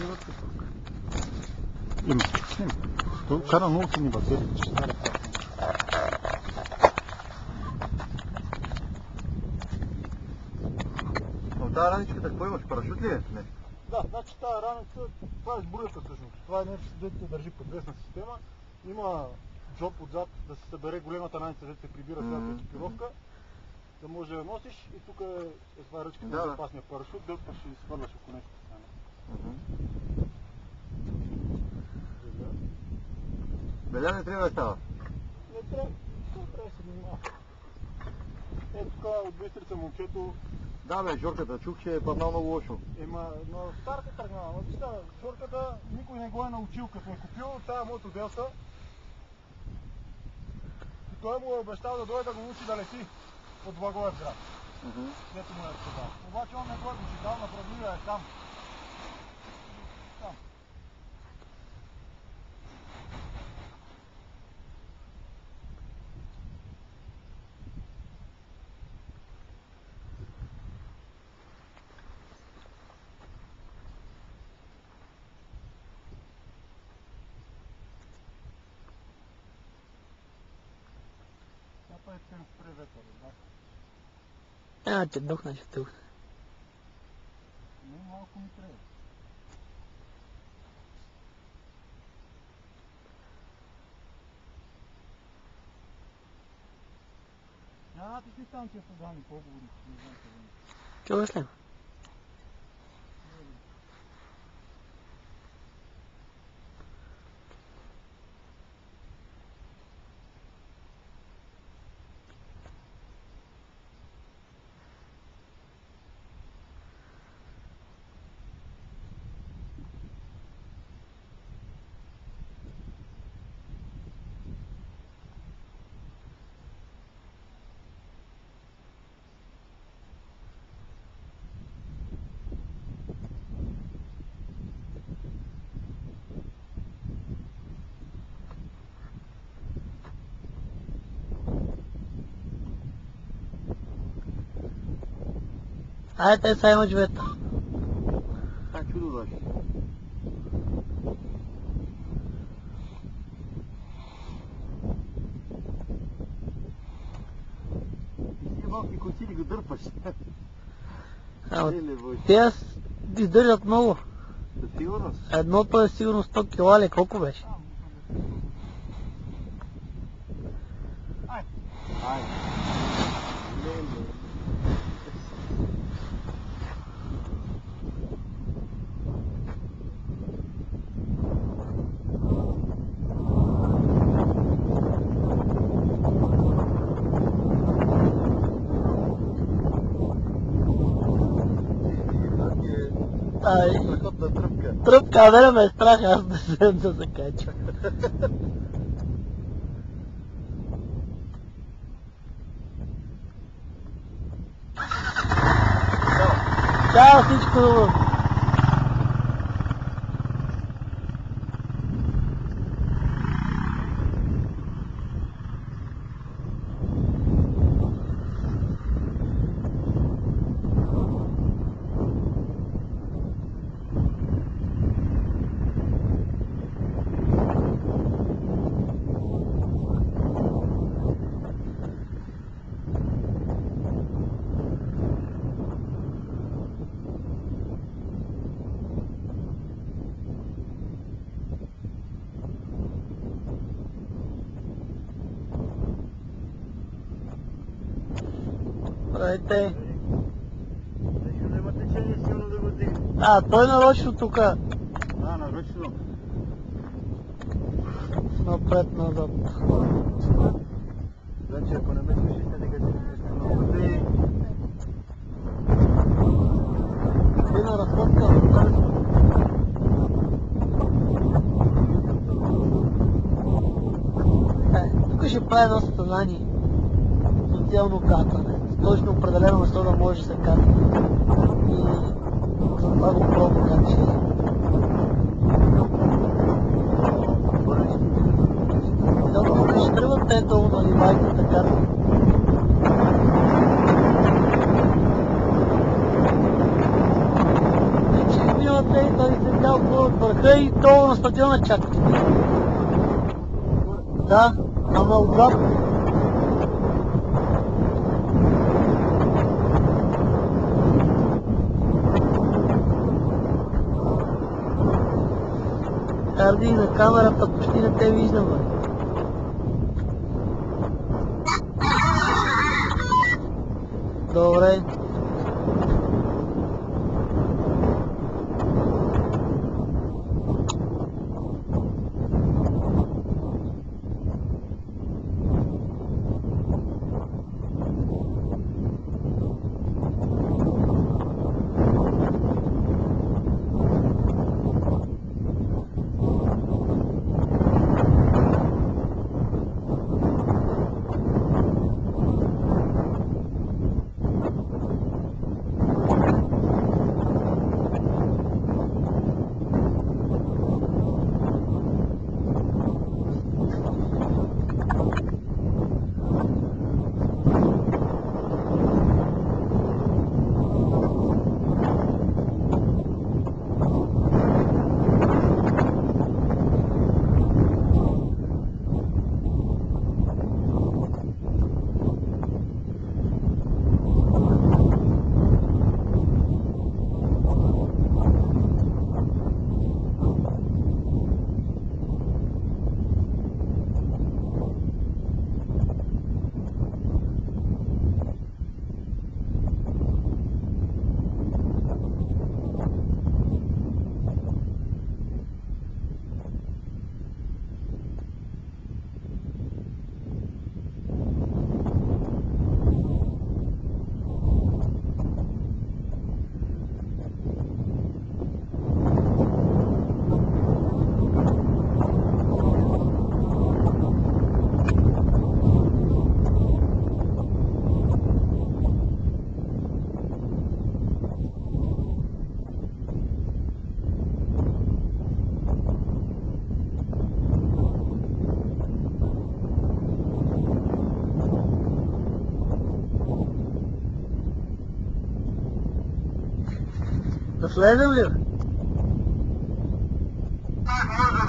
вътре тук. Има. Той кара много силни батерии, че стара пак. От тази раничката какво имаш? Парашют ли е? Не. Да, значи тази раница, това е сбурята всъщност. Това е нещо, дето се държи подвесна система. Има джоб отзад да се събере големата раница, дето се прибира цялата екипировка. Да може да я носиш и тук е това ръчката на запасния парашют, дето ще изхвърляш ако нещо стане. Беля не трябва да става? Не трябва, това трябва да се внимава. Ето тук от Бистрица момчето. Да бе, Жорката, чух, че е паднал много лошо. Но старата тръгнала, но вижте, Жорката никой не го е научил, като е купил тая мотоделта. И той му е обещал да дойде да го научи да лети от Благоевград. Дето му е сказал. Обаче он не го е дочитал, направил е там. Там. Това е цен спре ветър, да? Те духна, ще духна. Не, малко ми трябва. Ти си станция с Дани, по-говори, не знам къде. Чуваш ли? Айде, сега има живета. Чудо дойде. И си малки коси ли го дърпаш? Те издържат много. Със сигурност? Едното е сигурно 100 кила ли, колко беше? Айде. Страхотна тръпка. Тръпка, а мене ме е страх, аз да се кача. Чао, всичко добро. Здравейте. Няма течение силно да го дигне. Той нарочно тука. Нарочно. Напред-назад. Значи, ако не ме слушате, нека се нещо много тъй. Ти на разходка. Тук ще прави едно състезание. Социално катане. Точно определено место да може да се катне. И затова го пробвам как ще е. Защото ще тръгват те долу на ливайка така. Вече миналата и той се взял Голяма стадиона чакате. Да, ама отзад. Харди, на камерата почти не те виждам, бе. Добре. Да влезем ли? Може